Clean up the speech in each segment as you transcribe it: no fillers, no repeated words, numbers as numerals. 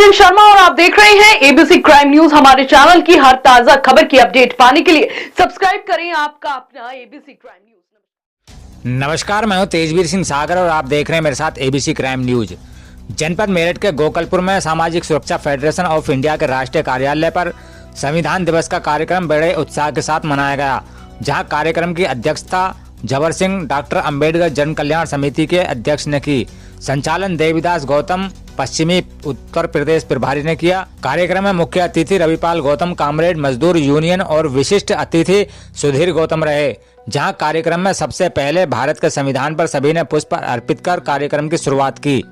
रंजन शर्मा और आप देख रहे हैं एबीसी क्राइम न्यूज। हमारे चैनल की हर ताजा खबर की अपडेट पाने के लिए सब्सक्राइब करें आपका अपना एबीसी क्राइम न्यूज। नमस्कार, मैं हूं तेजवीर सिंह सागर और आप देख रहे हैं मेरे साथ एबीसी क्राइम न्यूज। जनपद मेरठ के गोकलपुर में सामाजिक सुरक्षा फेडरेशन ऑफ इंडिया के राष्ट्रीय कार्यालय पर संविधान दिवस का कार्यक्रम बड़े उत्साह के साथ मनाया गया, जहां कार्यक्रम की अध्यक्षता जबर सिंह डॉक्टर अंबेडकर जन कल्याण समिति के अध्यक्ष ने की। संचालन देवीदास गौतम पश्चिमी उत्तर प्रदेश प्रभारी ने किया। कार्यक्रम में मुख्य अतिथि रविपाल गौतम कामरेड मजदूर यूनियन और विशिष्ट अतिथि सुधीर गौतम रहे। जहां कार्यक्रम में सबसे पहले भारत के संविधान पर सभी ने पुष्प अर्पित कर कार्यक्रम की शुरुआत की।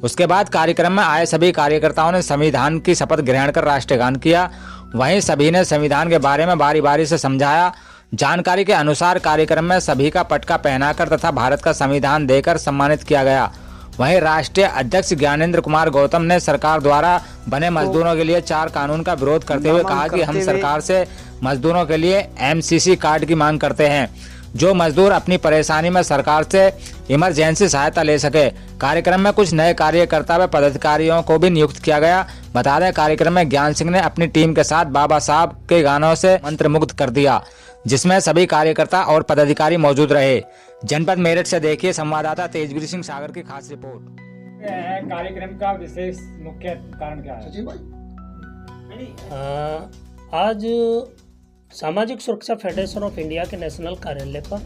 उसके बाद कार्यक्रम में आए सभी कार्यकर्ताओं ने संविधान की शपथ ग्रहण कर राष्ट्रगान किया। वहीं सभी ने संविधान के बारे में बारी बारी से समझाया। जानकारी के अनुसार कार्यक्रम में सभी का पटका पहनाकर तथा भारत का संविधान देकर सम्मानित किया गया। वहीं राष्ट्रीय अध्यक्ष ज्ञानेंद्र कुमार गौतम ने सरकार द्वारा बने मजदूरों के लिए 4 कानून का विरोध करते हुए कहा कि हम सरकार से मजदूरों के लिए एमसीसी कार्ड की मांग करते हैं, जो मजदूर अपनी परेशानी में सरकार से इमरजेंसी सहायता ले सके। कार्यक्रम में कुछ नए कार्यकर्ता व पदाधिकारियों को भी नियुक्त किया गया। बता दें, कार्यक्रम में ज्ञान सिंह ने अपनी टीम के साथ बाबा साहब के गानों से मंत्रमुग्ध कर दिया, जिसमें सभी कार्यकर्ता और पदाधिकारी मौजूद रहे। जनपद मेरठ से देखिए संवाददाता तेजवीर सिंह सागर की खास रिपोर्ट। कार्यक्रम का विशेष मुख्य कारण क्या है? आज सामाजिक सुरक्षा फेडरेशन ऑफ इंडिया के नेशनल कार्यालय पर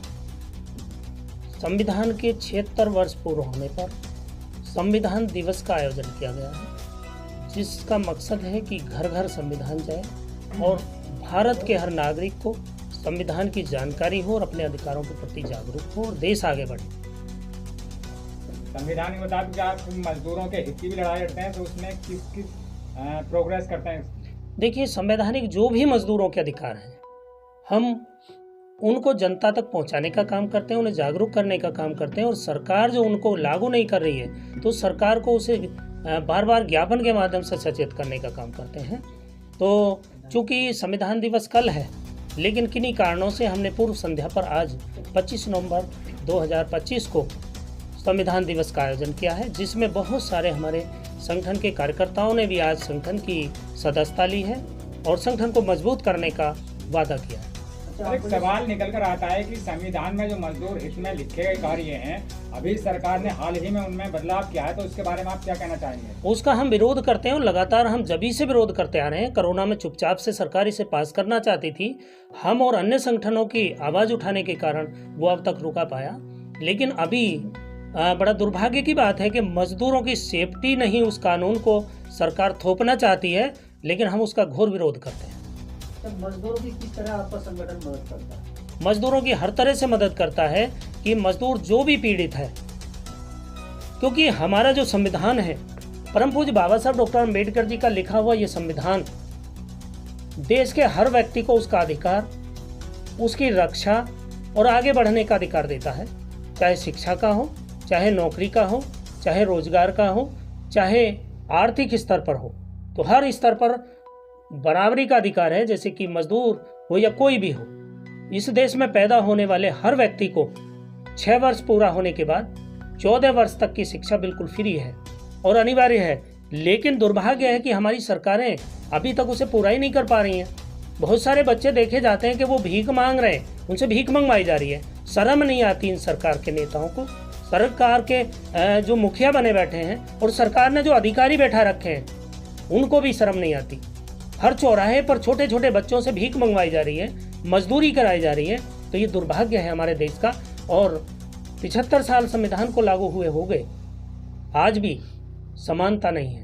संविधान के 76 वर्ष पूर्ण होने पर संविधान दिवस का आयोजन किया गया है, जिसका मकसद है कि घर घर संविधान जाए और भारत के हर नागरिक को संविधान की जानकारी हो और अपने अधिकारों के प्रति जागरूक हो और देश आगे बढ़े। संविधान के मुताबिक आप मजदूरों के हित की भी लड़ाई लड़ते हैं, तो उसमें किस किस प्रोग्रेस करते हैं? देखिए, संवैधानिक जो भी मजदूरों के अधिकार हैं, हम उनको जनता तक पहुंचाने का काम करते हैं, उन्हें जागरूक करने का काम करते हैं। और सरकार जो उनको लागू नहीं कर रही है, तो सरकार को उसे बार बार ज्ञापन के माध्यम से सचेत करने का काम करते हैं। तो चूंकि संविधान दिवस कल है, लेकिन किन्हीं कारणों से हमने पूर्व संध्या पर आज 25 नवंबर 2025 को संविधान दिवस का आयोजन किया है, जिसमें बहुत सारे हमारे संगठन के कार्यकर्ताओं ने भी आज संगठन की सदस्यता ली है और संगठन को मजबूत करने का वादा किया है। एक सवाल निकल कर आता है कि संविधान में जो मजदूर हित में लिखे गए कार्य हैं, अभी सरकार ने हाल ही में उनमें बदलाव किया है, तो उसके बारे में आप क्या कहना चाहेंगे? उसका हम विरोध करते हैं और लगातार हम जब से विरोध करते आ रहे हैं। कोरोना में चुपचाप से सरकार इसे पास करना चाहती थी, हम और अन्य संगठनों की आवाज उठाने के कारण वो अब तक रुका पाया। लेकिन अभी बड़ा दुर्भाग्य की बात है कि मजदूरों की सेफ्टी नहीं, उस कानून को सरकार थोपना चाहती है, लेकिन हम उसका घोर विरोध करते हैं। मजदूरों की किस तरह आपका संगठन मदद करता है? मजदूरों की हर तरह से मदद करता है कि मजदूर जो भी पीड़ित है, क्योंकि हमारा जो संविधान है, परम पूज्य बाबा साहब डॉक्टर अंबेडकर जी का लिखा हुआ ये संविधान देश के हर व्यक्ति को उसका अधिकार, उसकी रक्षा और आगे बढ़ने का अधिकार देता है। चाहे शिक्षा का हो, चाहे नौकरी का हो, चाहे रोजगार का हो, चाहे आर्थिक स्तर पर हो, तो हर स्तर पर बराबरी का अधिकार है। जैसे कि मजदूर हो या कोई भी हो, इस देश में पैदा होने वाले हर व्यक्ति को 6 वर्ष पूरा होने के बाद 14 वर्ष तक की शिक्षा बिल्कुल फ्री है और अनिवार्य है। लेकिन दुर्भाग्य है कि हमारी सरकारें अभी तक उसे पूरा ही नहीं कर पा रही हैं। बहुत सारे बच्चे देखे जाते हैं कि वो भीख मांग रहे हैं, उनसे भीख मंगवाई जा रही है। शर्म नहीं आती इन सरकार के नेताओं को, सरकार के जो मुखिया बने बैठे हैं और सरकार ने जो अधिकारी बैठा रखे हैं, उनको भी शर्म नहीं आती। हर चौराहे पर छोटे छोटे बच्चों से भीख मंगवाई जा रही है, मजदूरी कराई जा रही है। तो ये दुर्भाग्य है हमारे देश का। और 75 साल संविधान को लागू हुए हो गए, आज भी समानता नहीं है।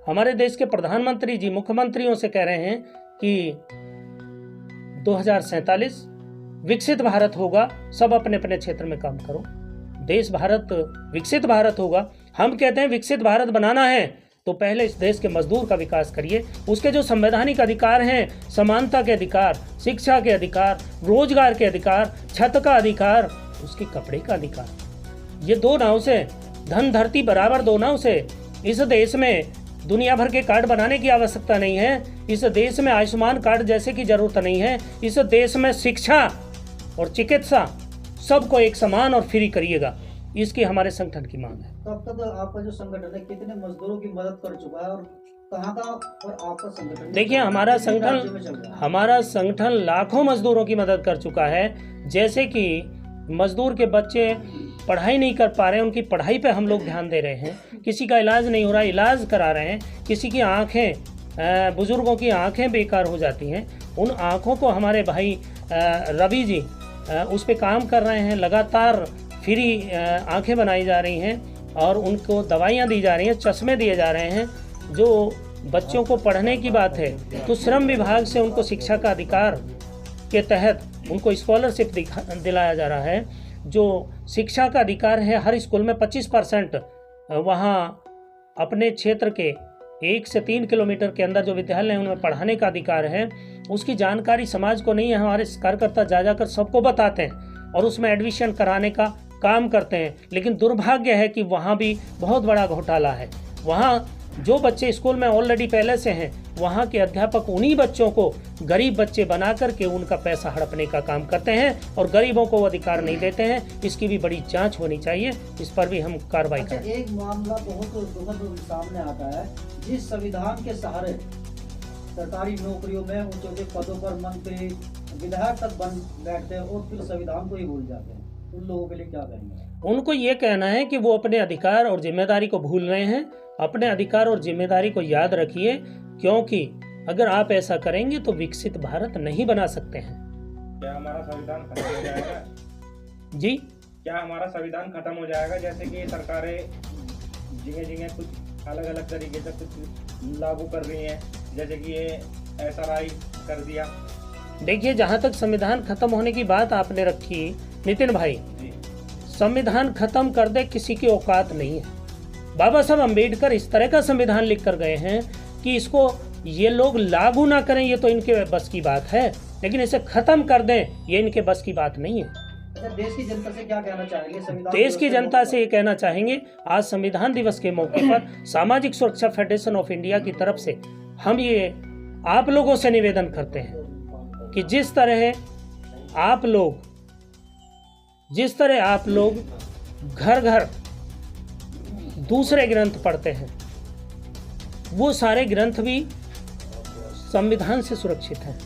हमारे देश के प्रधानमंत्री जी मुख्यमंत्रियों से कह रहे हैं कि 2047 विकसित भारत होगा, सब अपने अपने क्षेत्र में काम करो। देश भारत विकसित भारत होगा। हम कहते हैं विकसित भारत बनाना है तो पहले इस देश के मजदूर का विकास करिए। उसके जो संवैधानिक अधिकार हैं, समानता के अधिकार, शिक्षा के अधिकार, रोजगार के अधिकार, छत का अधिकार, उसके कपड़े का अधिकार, ये 2 नाव से धन धरती बराबर 2 नाव से इस देश में दुनिया भर के कार्ड बनाने की आवश्यकता नहीं है। इस देश में आयुष्मान कार्ड जैसे की जरूरत नहीं है। इस देश में शिक्षा और चिकित्सा सबको एक समान और फ्री करिएगा। इसकी हमारे संगठन की मांग है। तो अब तक आपका जो संगठन है कितने मजदूरों की मदद कर चुका है और कहाँ का और आपका संगठन देखिए, कितने राज्यों में चल रहा है? हमारा संगठन लाखों मजदूरों की मदद कर चुका है। जैसे कि मजदूर के बच्चे पढ़ाई नहीं कर पा रहे हैं, उनकी पढ़ाई पे हम लोग ध्यान दे रहे हैं। किसी का इलाज नहीं हो रहा, इलाज करा रहे हैं। किसी की आँखें, बुजुर्गों की आँखें बेकार हो जाती हैं, उन आँखों को हमारे भाई रवि जी उस पे काम कर रहे हैं। लगातार फ्री आँखें बनाई जा रही हैं और उनको दवाइयाँ दी जा रही हैं, चश्मे दिए जा रहे हैं। जो बच्चों को पढ़ने की बात है तो श्रम विभाग से उनको शिक्षा का अधिकार के तहत उनको स्कॉलरशिप दिलाया जा रहा है। जो शिक्षा का अधिकार है, हर स्कूल में 25% वहाँ अपने क्षेत्र के 1 से 3 किलोमीटर के अंदर जो विद्यालय हैं उनमें पढ़ाने का अधिकार है। उसकी जानकारी समाज को नहीं है। हमारे कार्यकर्ता जा जाकर सबको बताते हैं और उसमें एडमिशन कराने का काम करते हैं। लेकिन दुर्भाग्य है कि वहाँ भी बहुत बड़ा घोटाला है। वहाँ जो बच्चे स्कूल में ऑलरेडी पहले से हैं, वहाँ के अध्यापक उन्हीं बच्चों को गरीब बच्चे बना करके उनका पैसा हड़पने का काम करते हैं और गरीबों को वो अधिकार नहीं देते हैं। इसकी भी बड़ी जांच होनी चाहिए, इस पर भी हम कार्रवाई करें। एक मामला बहुत दुखद सामने आता है, जिस संविधान के सहारे सरकारी नौकरियों में ऊंचे पदों पर मंत्री, विधायक तक बन बैठते हैं और फिर संविधान को ही भूल जाते हैं। उन लोगों के लिए क्या कहेंगे? उनको ये कहना है कि वो अपने अधिकार और जिम्मेदारी को भूल रहे हैं। अपने अधिकार और जिम्मेदारी को याद रखिए, क्योंकि अगर आप ऐसा करेंगे तो विकसित भारत नहीं बना सकते हैं। क्या हमारा संविधान खत्म हो जाएगा? जी, क्या हमारा संविधान खत्म हो जाएगा? जैसे कि सरकारें जिन्हें कुछ अलग अलग तरीके से कुछ लागू कर रही हैं, जैसे कि ये SRI कर दिया। देखिए, जहाँ तक संविधान खत्म होने की बात आपने रखी नितिन भाई, संविधान खत्म कर दे किसी की औकात नहीं है। बाबा साहब अम्बेडकर इस तरह का संविधान लिख कर गए हैं कि इसको ये लोग लागू ना करें, ये तो इनके बस की बात है, लेकिन इसे खत्म कर दें ये इनके बस की बात नहीं है। अच्छा, देश की जनता से क्या कहना चाहेंगे? देश की जनता से ये कहना चाहेंगे, आज संविधान दिवस के मौके पर सामाजिक सुरक्षा फेडरेशन ऑफ इंडिया की तरफ से हम ये आप लोगों से निवेदन करते हैं कि जिस तरह आप लोग घर घर दूसरे ग्रंथ पढ़ते हैं, वो सारे ग्रंथ भी संविधान से सुरक्षित हैं।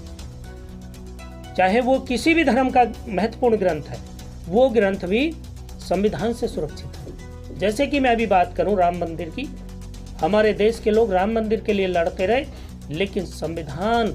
चाहे वो किसी भी धर्म का महत्वपूर्ण ग्रंथ है, वो ग्रंथ भी संविधान से सुरक्षित है। जैसे कि मैं अभी बात करूं राम मंदिर की, हमारे देश के लोग राम मंदिर के लिए लड़ते रहे, लेकिन संविधान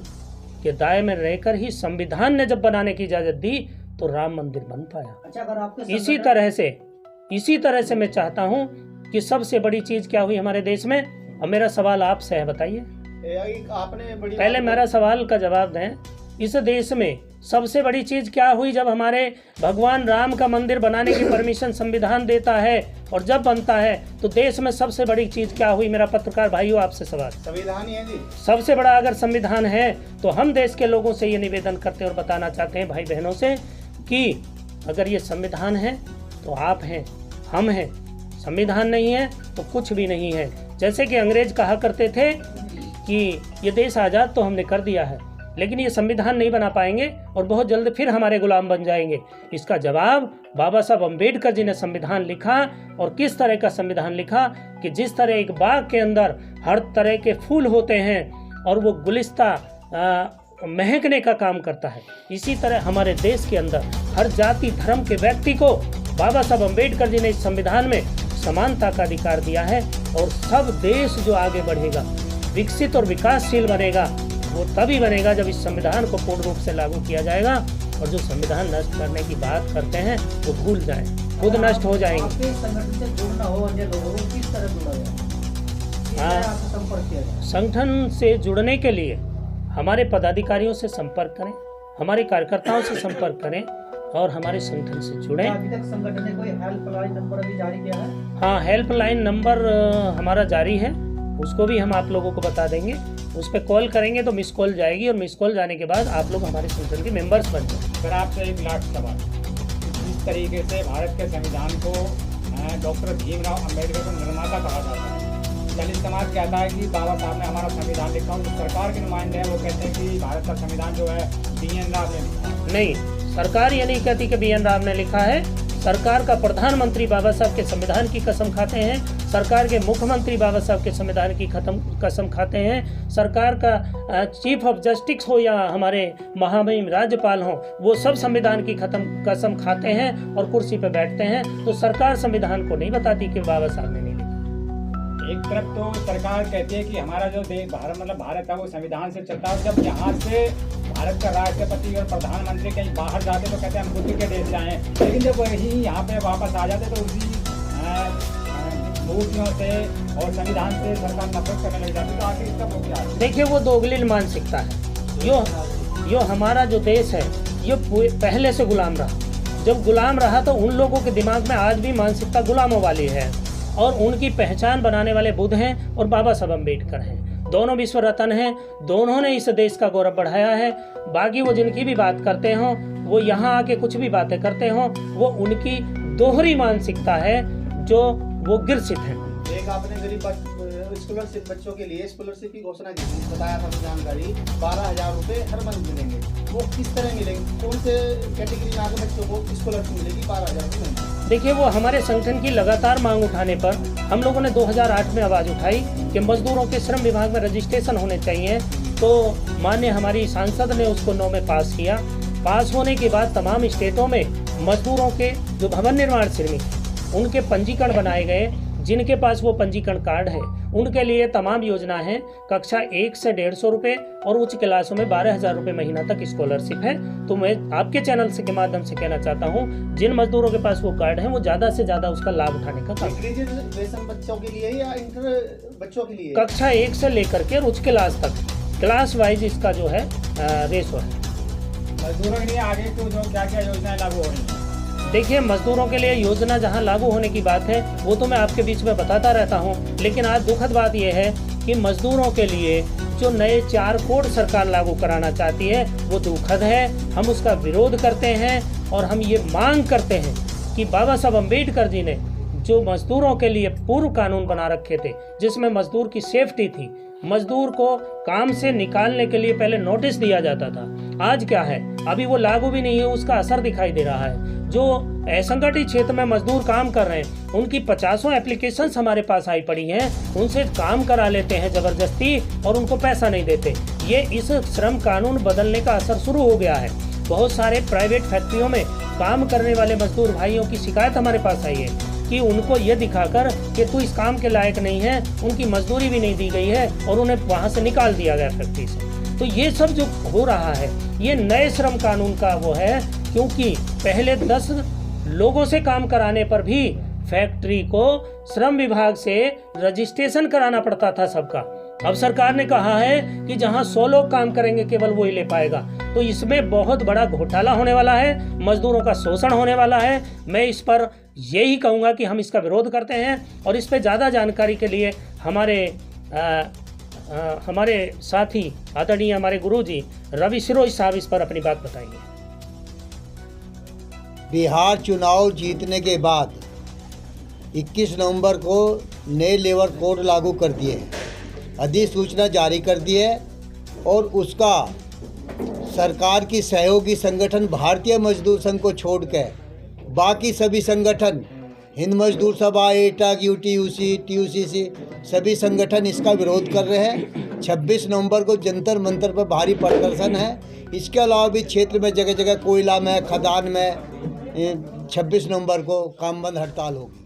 के दायरे में रहकर ही संविधान ने जब बनाने की इजाजत दी तो राम मंदिर बन पाया। अच्छा, अगर आपके इसी तरह से मैं चाहता हूं कि सबसे बड़ी चीज क्या हुई हमारे देश में। अब मेरा सवाल आपसे है, बताइए। पहले मेरा सवाल का जवाब दें। इस देश में सबसे बड़ी चीज क्या हुई जब हमारे भगवान राम का मंदिर बनाने की परमिशन संविधान देता है और जब बनता है तो देश में सबसे बड़ी चीज क्या हुई? मेरा पत्रकार भाइयों आपसे सवाल। संविधान ही है जी। सबसे बड़ा अगर संविधान है तो हम देश के लोगों से ये निवेदन करते हैं और बताना चाहते हैं भाई बहनों से कि अगर ये संविधान है तो आप हैं, हम हैं। संविधान नहीं है तो कुछ भी नहीं है। जैसे कि अंग्रेज कहा करते थे कि ये देश आज़ाद तो हमने कर दिया है, लेकिन ये संविधान नहीं बना पाएंगे और बहुत जल्द फिर हमारे गुलाम बन जाएंगे। इसका जवाब बाबा साहब अम्बेडकर जी ने संविधान लिखा, और किस तरह का संविधान लिखा कि जिस तरह एक बाग के अंदर हर तरह के फूल होते हैं और वो गुलिस्ता महकने का काम करता है, इसी तरह हमारे देश के अंदर हर जाति धर्म के व्यक्ति को बाबा साहब अम्बेडकर जी ने इस संविधान में समानता का अधिकार दिया है। और सब देश जो आगे बढ़ेगा, विकसित और विकासशील बनेगा, वो तभी बनेगा जब इस संविधान को पूर्ण रूप से लागू किया जाएगा। और जो संविधान नष्ट करने की बात करते हैं वो भूल जाएं, खुद नष्ट हो जाएंगे। आपके संगठन से जुड़ना हो, अन्य लोगों को किस तरह जुड़ा जाए? आपसे संपर्क किया जाए? संगठन से जुड़ने के लिए हमारे पदाधिकारियों से संपर्क करें, हमारे कार्यकर्ताओं से संपर्क करें और हमारे संगठन से जुड़ें। अभी तक संगठन ने कोई हेल्पलाइन नंबर अभी जारी किया है? हाँ, हेल्पलाइन नंबर हमारा जारी है, उसको भी हम आप लोगों को बता देंगे। उस पर कॉल करेंगे तो मिस कॉल जाएगी और मिस कॉल जाने के बाद आप लोग हमारे संगठन के मेंबर्स बन जाएंगे। सर, आपसे एक लास्ट सवाल। इस तरीके से भारत के संविधान को डॉक्टर भीमराव अम्बेडकर को निर्माता कहा जाता है। दलित समाज कहता है कि बाबा साहब ने हमारा संविधान लिखा, और जो सरकार के नुमाइंदे हैं वो कहते हैं कि भारत का संविधान जो है BN राव ने लिखा। नहीं, सरकार ये नहीं कहती कि BN राव ने लिखा है। सरकार का प्रधानमंत्री बाबा साहब के संविधान की कसम खाते हैं, सरकार के मुख्यमंत्री बाबा साहब के संविधान की कसम खाते हैं, सरकार का चीफ ऑफ जस्टिस हो या हमारे महामहिम राज्यपाल हो, वो सब संविधान की कसम खाते हैं और कुर्सी पे बैठते हैं। तो सरकार संविधान को नहीं बताती कि बाबा साहब ने नहीं लिखा। एक तरफ तो सरकार कहती है कि हमारा जो देश भारत है वो संविधान से चलता है। जब यहाँ से भारत का राष्ट्रपति और प्रधानमंत्री कहीं बाहर जाते तो कहते हैं हम बुद्ध के देश जाएं, लेकिन जब वही यहाँ पे वापस आ जाते तो उसी मूर्तियों से और संविधान से सरकार नफरत करने लग जाती। तो आखिर इसका वो क्या है? देखिए, वो दोगली मानसिकता है। यो हमारा जो देश है ये पहले से गुलाम रहा। जब गुलाम रहा तो उन लोगों के दिमाग में आज भी मानसिकता गुलामों वाली है और उनकी पहचान बनाने वाले बुद्ध हैं और बाबा साहब अम्बेडकर हैं। दोनों विश्व रत्न हैं, दोनों ने इस देश का गौरव बढ़ाया है। बाकी वो जिनकी भी बात करते हों, वो यहाँ आके कुछ भी बातें करते हों, वो उनकी दोहरी मानसिकता है जो वो गिरसित है। एक आपने गरीब स्कॉलरशिप बच्चों के लिए स्कॉलरशिप की घोषणा की थी, बताया था जानकारी 12,000 रुपए हर मंथ मिलेंगे। वो किस तरह मिलेंगे? कौन से कैटेगरी में आगे बच्चों को स्कॉलरशिप मिलेगी 12,000 रुपये? देखिए, वो हमारे संगठन की लगातार मांग उठाने पर हम लोगों ने 2008 में आवाज़ उठाई कि मजदूरों के श्रम विभाग में रजिस्ट्रेशन होने चाहिए। तो माननीय हमारी सांसद ने उसको 9 में पास किया। पास होने के बाद तमाम स्टेटों में मजदूरों के जो भवन निर्माण श्रमिक उनके पंजीकरण बनाए गए। जिनके पास वो पंजीकरण कार्ड है उनके लिए तमाम योजना है। कक्षा 1 से 150 रुपये और उच्च क्लासों में 12,000 रुपये महीना तक स्कॉलरशिप है। तो मैं आपके चैनल से के माध्यम से कहना चाहता हूँ, जिन मजदूरों के पास वो कार्ड है वो ज़्यादा से ज़्यादा उसका लाभ उठाने का काम। ग्रेजुएशन बच्चों के लिए या इंटर बच्चों के लिए? कक्षा 1 से लेकर के उच्च क्लास तक क्लास वाइज इसका जो है रेशो है। मजदूरों के लिए आगे तो जो क्या क्या योजनाएं लागू हो रही हैं? देखिए, मजदूरों के लिए योजना जहां लागू होने की बात है वो तो मैं आपके बीच में बताता रहता हूं, लेकिन आज दुखद बात यह है कि मजदूरों के लिए जो नए 4 कोड सरकार लागू कराना चाहती है वो दुखद है। हम उसका विरोध करते हैं और हम ये मांग करते हैं कि बाबा साहब अम्बेडकर जी ने जो मजदूरों के लिए पूर्व कानून बना रखे थे जिसमें मजदूर की सेफ्टी थी, मजदूर को काम से निकालने के लिए पहले नोटिस दिया जाता था, आज क्या है, अभी वो लागू भी नहीं है, उसका असर दिखाई दे रहा है। जो असंगठित क्षेत्र में मजदूर काम कर रहे हैं उनकी 50 एप्लीकेशंस हमारे पास आई पड़ी हैं, उनसे काम करा लेते हैं जबरदस्ती और उनको पैसा नहीं देते। ये इस श्रम कानून बदलने का असर शुरू हो गया है। बहुत सारे प्राइवेट फैक्ट्रियों में काम करने वाले मजदूर भाइयों की शिकायत हमारे पास आई है कि उनको ये दिखाकर कि तू इस काम के लायक नहीं है, उनकी मजदूरी भी नहीं दी गई है और उन्हें वहाँ से निकाल दिया गया फैक्ट्री से। तो ये सब जो हो रहा है ये नए श्रम कानून का वो है, क्योंकि पहले 10 लोगों से काम कराने पर भी फैक्ट्री को श्रम विभाग से रजिस्ट्रेशन कराना पड़ता था सबका। अब सरकार ने कहा है कि जहां 100 लोग काम करेंगे केवल वो ही ले पाएगा। तो इसमें बहुत बड़ा घोटाला होने वाला है, मजदूरों का शोषण होने वाला है। मैं इस पर यही कहूँगा कि हम इसका विरोध करते हैं और इस पर ज़्यादा जानकारी के लिए हमारे साथी आदरणीय हमारे गुरुजी रवि सिरोही साहब इस पर अपनी बात बताएंगे। बिहार चुनाव जीतने के बाद 21 नवंबर को नए लेबर कोड लागू कर दिए हैं, अधिसूचना जारी कर दी है और उसका सरकार की सहयोगी संगठन भारतीय मजदूर संघ को छोड़कर बाकी सभी संगठन, हिंद मजदूर सभा, एटाक, यूटीयूसी, टीयूसीसी, सभी संगठन इसका विरोध कर रहे हैं। 26 नवंबर को जंतर मंतर पर भारी प्रदर्शन है। इसके अलावा भी क्षेत्र में जगह जगह कोयला में, खदान में 26 नवंबर को काम बंद हड़ताल होगी।